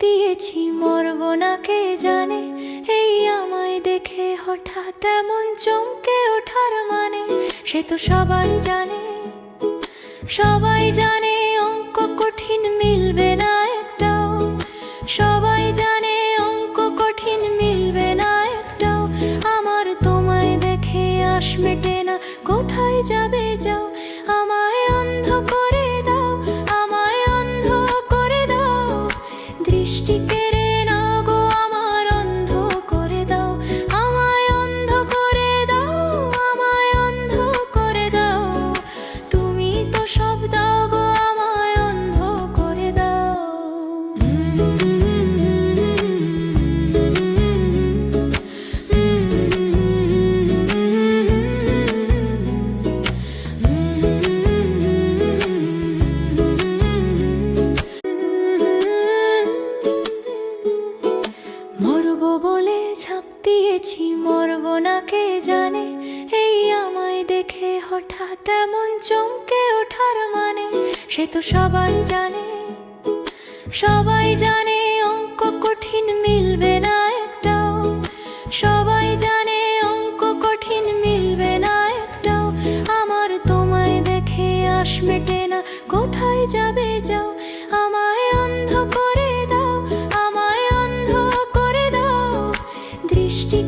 দিয়েছি মরব না কে জানে। এই আমায় দেখে হঠাৎ এমন চমকে ওঠার মানে, সে তো সবাই জানে। সবাই জানে অঙ্ক কঠিন মিলবে না একটাও। সবাই জানে অঙ্ক কঠিন মিলবে না একটাও। আমার তোমায় দেখে আশ মেটে না, কোথায় যাবে যাও। আমায় অন্ধ করে দাও, আমায় অন্ধ করে দাও। দৃষ্টি কেড়ে নাও গো আমার, অন্ধ করে দাও। আমায় অন্ধ করে দাও, আমায় অন্ধ করে দাও। তুমি তো সব দাও গো, আমায় অন্ধ করে দাও। মরব বলে ঝাঁপ দিয়েছি, মরব না কে জানে। এই আমায় দেখে হঠাৎ এমন চমকে ওঠার মানে, সে তো সবাই জানে। সবাই জানে অঙ্ক কঠিন মিলবে না একটাও। সবাই জানে অঙ্ক কঠিন মিলবে না একটাও। আমার তোমায় দেখে আশ মেটে না, কোথায় যাবে যাও। আমায় অন্ধ করে দাও, আমায় অন্ধ করে দাও। দৃষ্টি